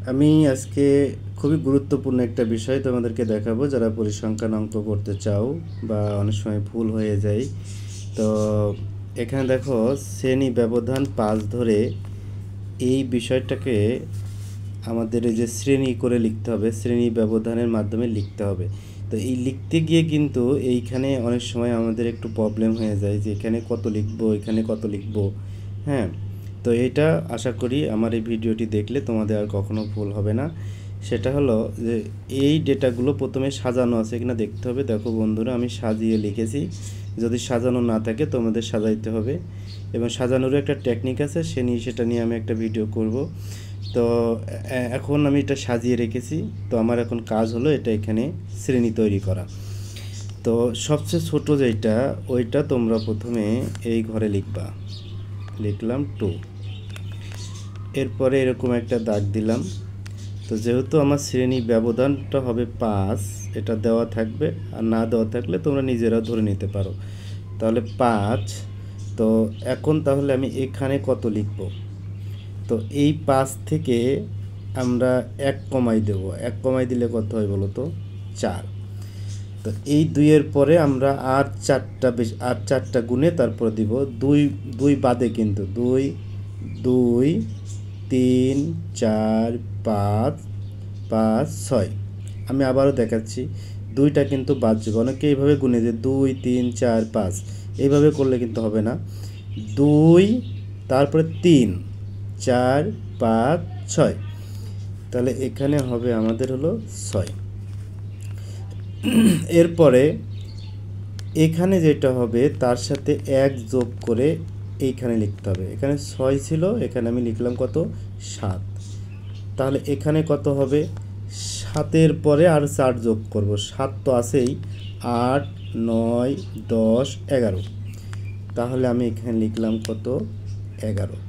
আমি আজকে খুবই গুরুত্বপূর্ণ একটা বিষয় তোমাদেরকে দেখাবো যারা পরিসংখ্যান অঙ্ক করতে চাও বা অনেক সময় ভুল হয়ে যায়। তো এখানে দেখো শ্রেণী ব্যবধান 5 ধরে এই বিষয়টাকে আমাদের এই যে শ্রেণী করে লিখতে হবে, শ্রেণী ব্যবধানের মাধ্যমে লিখতে হবে। তো এই লিখতে গিয়ে কিন্তু এইখানে অনেক সময় আমাদের একটু প্রবলেম হয়ে যায় যে এখানে কত লিখবো, এখানে কত লিখবো। হ্যাঁ, তো এটা আশা করি আমার এই ভিডিওটি দেখলে তোমাদের আর কখনো ভুল হবে না। সেটা হলো যে এই ডেটাগুলো প্রথমে সাজানো আছে কিনা দেখতে হবে। দেখো বন্ধুরা, আমি সাজিয়ে লিখেছি। যদি সাজানো না থাকে তোমাদের সাজাইতে হবে, এবং সাজানোরও একটা টেকনিক আছে, সেটা নিয়ে আমি একটা ভিডিও করব। তো এখন আমি এটা সাজিয়ে রেখেছি। তো আমার এখন কাজ হলো এটা এখানে শ্রেণী তৈরি করা। তো সবচেয়ে ছোট যেটা, ওইটা তোমরা প্রথমে এই ঘরে লিখবা। লিখলাম 2, এরপরে এরকম একটা দাগ দিলাম। তো যেহেতু আমার শ্রেণী ব্যবধানটা হবে 5, এটা দেওয়া থাকবে, আর না দেওয়া থাকলে তোমরা নিজেরা ধরে নিতে পারো। তাহলে 5। তো এখন তাহলে আমি এখানে কত লিখব? তো এই 5 থেকে আমরা 1 কমাই দেব। 1 কমাই দিলে কত হয় বলো তো? 4। তো এই 2-এর পরে আমরা আর 4টা বেশি, আর 4টা গুণে তারপর দিব 2। 2 বাদে কিন্তু 2, 2, 3, 4, 5, 5, 6। আমি আবারও দেখাচ্ছি, 2টা কিন্তু বাদ যাবে। অনেকে এইভাবে গুনে যে 2, 3, 4, 5, এইভাবে করলে কিন্তু হবে না। 2, তারপরে 3, 4, 5, 6। তাহলে এখানে হবে আমাদের হলো 6। এরপরে এখানে যেটা হবে তার সাথে 1 যোগ করে এইখানে লিখতে হবে। এখানে 6 ছিল, এখানে আমি লিখলাম কত? 7। তাহলে এখানে কত হবে? 7-এর পরে আর 4 যোগ করব। 7 তো আছেই, 8, 9, 10, 11। তাহলে আমি এখানে লিখলাম কত? 11।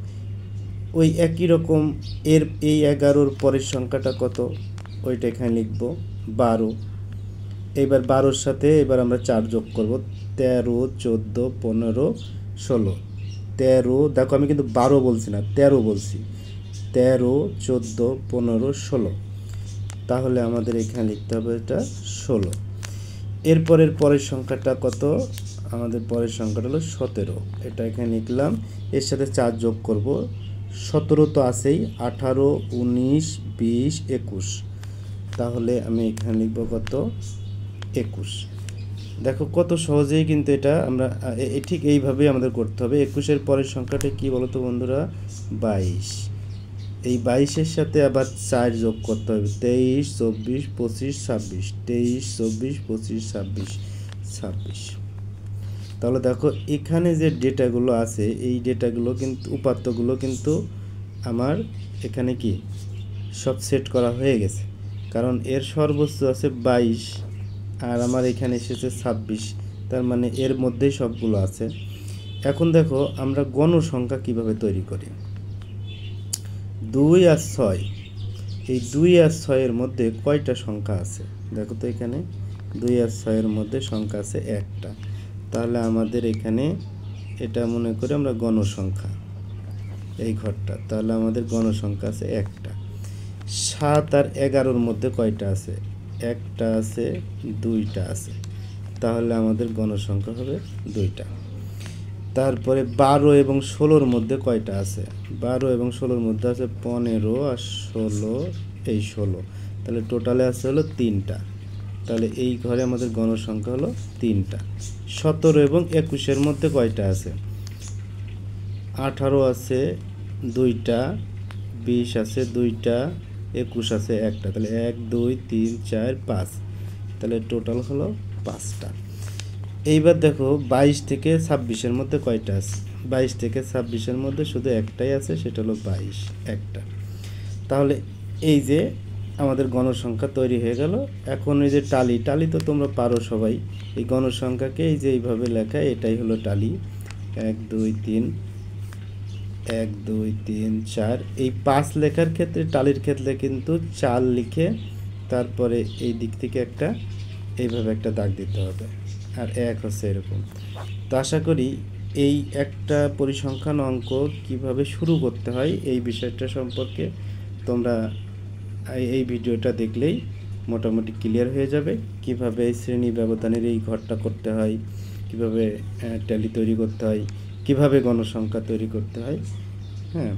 ওই একই রকম এই 11-র পরের সংখ্যাটা কত? ওইটা এখানে লিখব 12। এবার 12-র সাথে এবার আমরা 4 যোগ করব। 13, 14, 15, 16। 13, দেখো আমি কিন্তু 12 বলছি না, 13 বলছি। 13, 14, 15, 16। তাহলে আমাদের এখানে লিখতে হবে এটা 16। পরের সংখ্যাটা কত? আমাদের পরের সংখ্যাটা হলো 17। এটা এখানে লিখলাম, এর সাথে 4 যোগ করব। 17 তো আছেই, 18, 19, 20, 21। তাহলে আমি এখানে লিখব কত? 21। দেখো কত সহজেই কিন্তু এটা আমরা ঠিক এইভাবেই আমাদের করতে হবে। 21-এর পরের সংখ্যাটা কি বলো তো বন্ধুরা? 22। এই 22-এর সাথে আবার 4 যোগ করতে হবে। 23, 24, 25, 26। 23, 24, 25, 26, 26। তাহলে দেখো এখানে যে ডেটাগুলো আছে, এই ডেটাগুলো কিন্তু, উপাত্তগুলো কিন্তু আমার এখানে কি সব সেট করা হয়ে গেছে। কারণ এর সর্বোচ্চ আছে 22, আর আমার এখানে এসেছে 26। তার মানে এর মধ্যেই সবগুলো আছে। এখন দেখো আমরা গণসংখ্যা কিভাবে তৈরি করি। 2 আর 6, এই 2 আর 6-এর মধ্যে কয়টা সংখ্যা আছে? দেখো তো এখানে 2 আর 6-এর মধ্যে সংখ্যা আছে একটা। তাহলে আমাদের এখানে এটা মনে করি আমরা গণসংখ্যা, এই ঘরটা। তাহলে আমাদের গণসংখ্যা আছে একটা। 7 আর 11-র মধ্যে কয়টা আছে? একটা আছে, 2টা আছে। তাহলে আমাদের গণসংখ্যা হবে 2টা। তারপরে 12 এবং 16-র মধ্যে কয়টা আছে? 12 এবং 16-র মধ্যে আছে 15 আর 16, এই 16। তাহলে টোটালে আছে হলো 3টা। তাহলে এই ঘরে আমাদের গণসংখ্যা হলো 3টা। 17 এবং 21-এর মধ্যে কয়টা আছে? 18 আছে 2টা, 20 আছে 2টা, 21 আছে একটা। তাহলে 1, 2, 3, 4, 5। তাহলে টোটাল হলো 5টা। এইবার দেখো 22 থেকে 26-এর মধ্যে কয়টা আছে? 22 থেকে 26-এর মধ্যে শুধু একটাই আছে, সেটা হলো 22, একটা। তাহলে এই যে আমাদের গণসংখ্যা তৈরি হয়ে গেল। এখন এই যে টালি তো তোমরা পারো সবাই। এই গণসংখ্যাকে এই যে এইভাবে লেখা, এটাই হলো টালি। 1, 2, 3, 1, 2, 3, 4। এই 5 লেখার ক্ষেত্রে, টালির ক্ষেত্রে কিন্তু 4 লিখে তারপরে এই দিক থেকে একটা এইভাবে একটা দাগ দিতে হবে। আর 1 হচ্ছে এরকম। তো আশা করি এই একটা পরিসংখ্যান অঙ্ক কিভাবে শুরু করতে হয় এই বিষয়টা সম্পর্কে তোমরা এই ভিডিওটা দেখলেই মোটামুটি ক্লিয়ার হয়ে যাবে কিভাবে এই শ্রেণী ব্যবধানের এই ঘরটা করতে হয়, কিভাবে ট্যালি তৈরি করতে হয়, কিভাবে গণসংখ্যা তৈরি করতে হয়। হ্যাঁ।